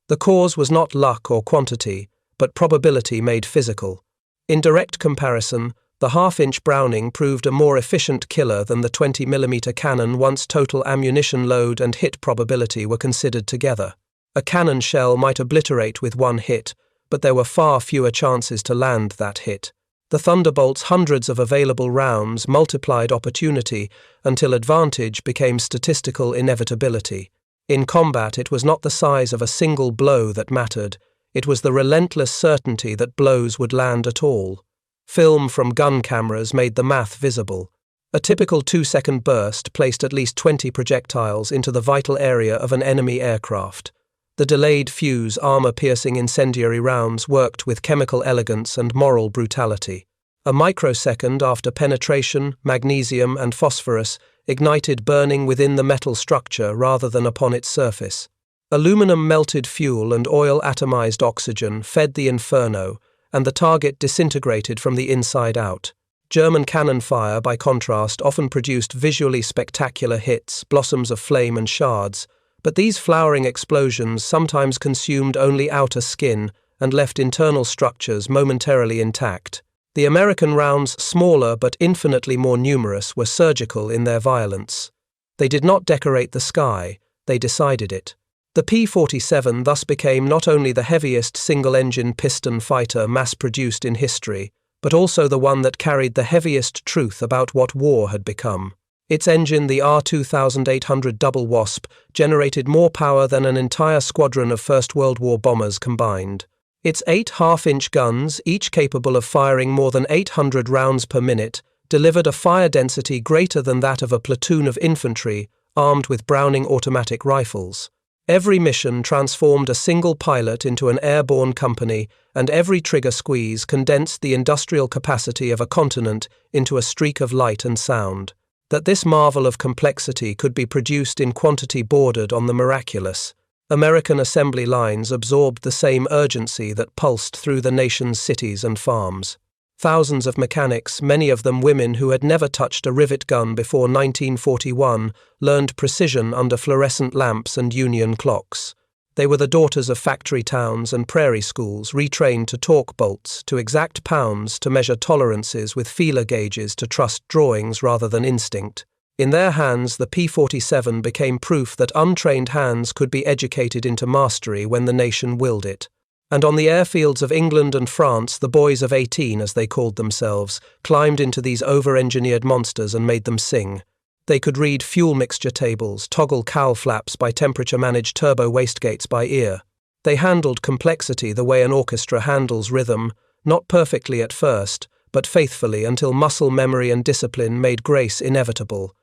The cause was not luck or quantity, but probability made physical. In direct comparison, the half-inch Browning proved a more efficient killer than the 20mm cannon once total ammunition load and hit probability were considered together. A cannon shell might obliterate with one hit, but there were far fewer chances to land that hit. The Thunderbolt's hundreds of available rounds multiplied opportunity until advantage became statistical inevitability. In combat, it was not the size of a single blow that mattered. It was the relentless certainty that blows would land at all. Film from gun cameras made the math visible. A typical 2-second burst placed at least 20 projectiles into the vital area of an enemy aircraft. The delayed fuse, armor-piercing incendiary rounds worked with chemical elegance and moral brutality. A microsecond after penetration, magnesium and phosphorus ignited burning within the metal structure rather than upon its surface. Aluminum melted fuel and oil atomized oxygen fed the inferno, and the target disintegrated from the inside out. German cannon fire, by contrast, often produced visually spectacular hits, blossoms of flame and shards, but these flowering explosions sometimes consumed only outer skin and left internal structures momentarily intact. The American rounds, smaller but infinitely more numerous, were surgical in their violence. They did not decorate the sky, they decided it. The P-47 thus became not only the heaviest single-engine piston fighter mass-produced in history, but also the one that carried the heaviest truth about what war had become. Its engine, the R2800 Double Wasp, generated more power than an entire squadron of First World War bombers combined. Its 8 half-inch guns, each capable of firing more than 800 rounds per minute, delivered a fire density greater than that of a platoon of infantry armed with Browning automatic rifles. Every mission transformed a single pilot into an airborne company, and every trigger squeeze condensed the industrial capacity of a continent into a streak of light and sound. That this marvel of complexity could be produced in quantity bordered on the miraculous. American assembly lines absorbed the same urgency that pulsed through the nation's cities and farms. Thousands of mechanics, many of them women who had never touched a rivet gun before 1941, learned precision under fluorescent lamps and union clocks. They were the daughters of factory towns and prairie schools, retrained to torque bolts, to exact pounds, to measure tolerances with feeler gauges, to trust drawings rather than instinct. In their hands, the P-47 became proof that untrained hands could be educated into mastery when the nation willed it. And on the airfields of England and France, the boys of 18, as they called themselves, climbed into these over-engineered monsters and made them sing. They could read fuel mixture tables, toggle cowl flaps by temperature-managed turbo wastegates by ear. They handled complexity the way an orchestra handles rhythm, not perfectly at first, but faithfully until muscle memory and discipline made grace inevitable.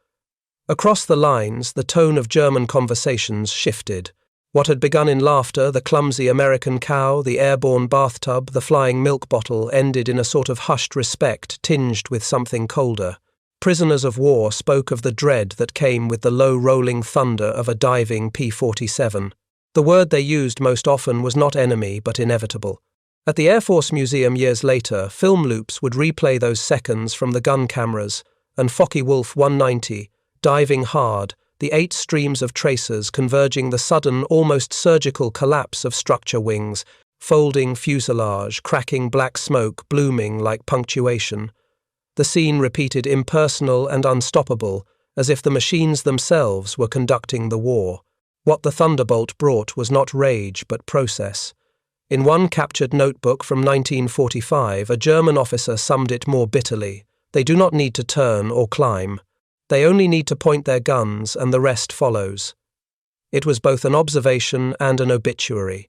Across the lines, the tone of German conversations shifted. What had begun in laughter, the clumsy American cow, the airborne bathtub, the flying milk bottle, ended in a sort of hushed respect tinged with something colder. Prisoners of war spoke of the dread that came with the low rolling thunder of a diving P-47. The word they used most often was not enemy but inevitable. At the Air Force Museum years later, film loops would replay those seconds from the gun cameras, and Focke-Wulf 190, diving hard, the 8 streams of tracers converging the sudden, almost surgical collapse of structure wings, folding fuselage, cracking black smoke, blooming like punctuation. The scene repeated impersonal and unstoppable, as if the machines themselves were conducting the war. What the Thunderbolt brought was not rage but process. In one captured notebook from 1945, a German officer summed it more bitterly: "They do not need to turn or climb. They only need to point their guns, and the rest follows." It was both an observation and an obituary.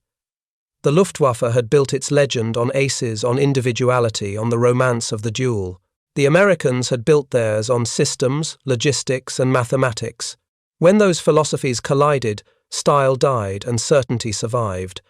The Luftwaffe had built its legend on aces, on individuality, on the romance of the duel. The Americans had built theirs on systems, logistics, and mathematics. When those philosophies collided, style died and certainty survived.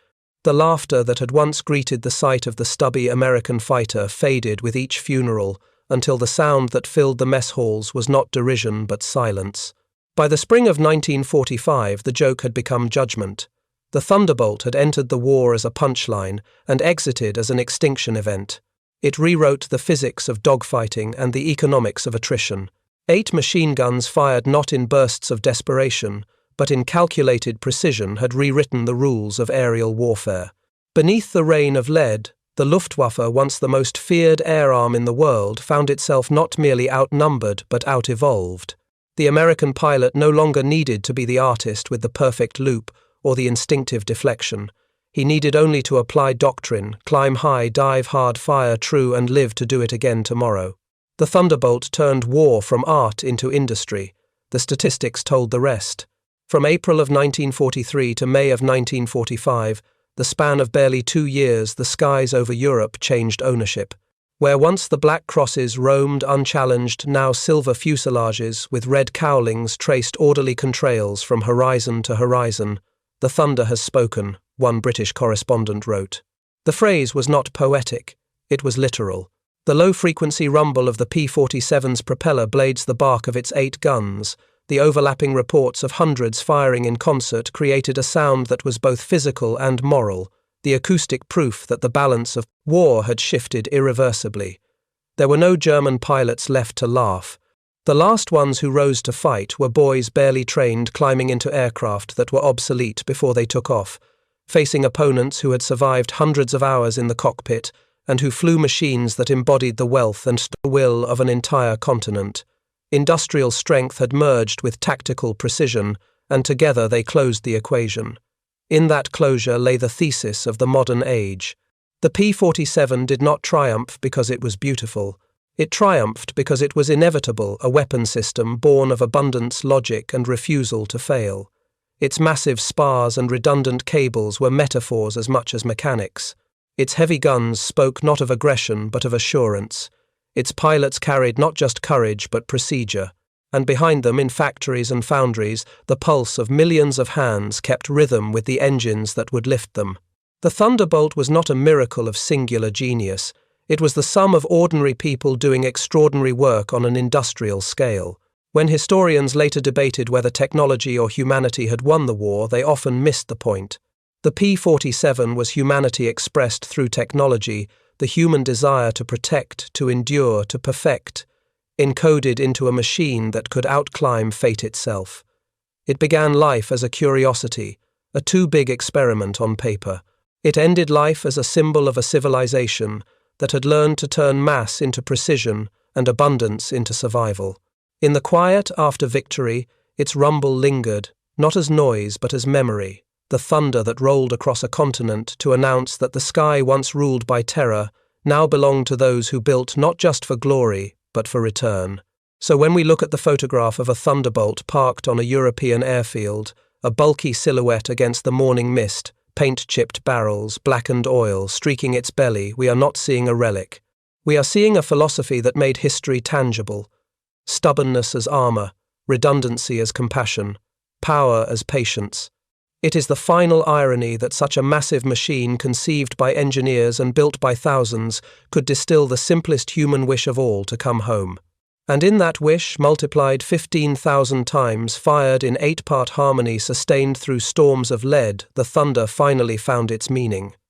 The laughter that had once greeted the sight of the stubby American fighter faded with each funeral, until the sound that filled the mess halls was not derision but silence. By the spring of 1945, the joke had become judgment. The Thunderbolt had entered the war as a punchline and exited as an extinction event. It rewrote the physics of dogfighting and the economics of attrition. 8 machine guns fired not in bursts of desperation, but in calculated precision had rewritten the rules of aerial warfare. Beneath the rain of lead, the Luftwaffe, once the most feared air arm in the world, found itself not merely outnumbered but out-evolved. The American pilot no longer needed to be the artist with the perfect loop or the instinctive deflection. He needed only to apply doctrine, climb high, dive hard, fire true, and live to do it again tomorrow. The Thunderbolt turned war from art into industry. The statistics told the rest. From April of 1943 to May of 1945, the span of barely 2 years, the skies over Europe changed ownership. Where once the black crosses roamed unchallenged, now silver fuselages with red cowlings traced orderly contrails from horizon to horizon. "The thunder has spoken," one British correspondent wrote. The phrase was not poetic, it was literal. The low-frequency rumble of the P-47's propeller blades the bark of its 8 guns. The overlapping reports of hundreds firing in concert created a sound that was both physical and moral, the acoustic proof that the balance of war had shifted irreversibly. There were no German pilots left to laugh. The last ones who rose to fight were boys barely trained climbing into aircraft that were obsolete before they took off, facing opponents who had survived hundreds of hours in the cockpit and who flew machines that embodied the wealth and will of an entire continent. Industrial strength had merged with tactical precision, and together they closed the equation. In that closure lay the thesis of the modern age. The P-47 did not triumph because it was beautiful. It triumphed because it was inevitable, a weapon system born of abundance, logic, and refusal to fail. Its massive spars and redundant cables were metaphors as much as mechanics. Its heavy guns spoke not of aggression but of assurance. Its pilots carried not just courage but procedure. And behind them, in factories and foundries, the pulse of millions of hands kept rhythm with the engines that would lift them. The Thunderbolt was not a miracle of singular genius. It was the sum of ordinary people doing extraordinary work on an industrial scale. When historians later debated whether technology or humanity had won the war, they often missed the point. The P-47 was humanity expressed through technology, the human desire to protect, to endure, to perfect, encoded into a machine that could outclimb fate itself. It began life as a curiosity, a too-big experiment on paper. It ended life as a symbol of a civilization that had learned to turn mass into precision and abundance into survival. In the quiet after victory, its rumble lingered, not as noise but as memory, the thunder that rolled across a continent to announce that the sky once ruled by terror now belonged to those who built not just for glory, but for return. So when we look at the photograph of a Thunderbolt parked on a European airfield, a bulky silhouette against the morning mist, paint-chipped barrels, blackened oil streaking its belly, we are not seeing a relic. We are seeing a philosophy that made history tangible. Stubbornness as armor, redundancy as compassion, power as patience. It is the final irony that such a massive machine conceived by engineers and built by thousands could distill the simplest human wish of all to come home. And in that wish, multiplied 15,000 times, fired in 8-part harmony sustained through storms of lead, the thunder finally found its meaning.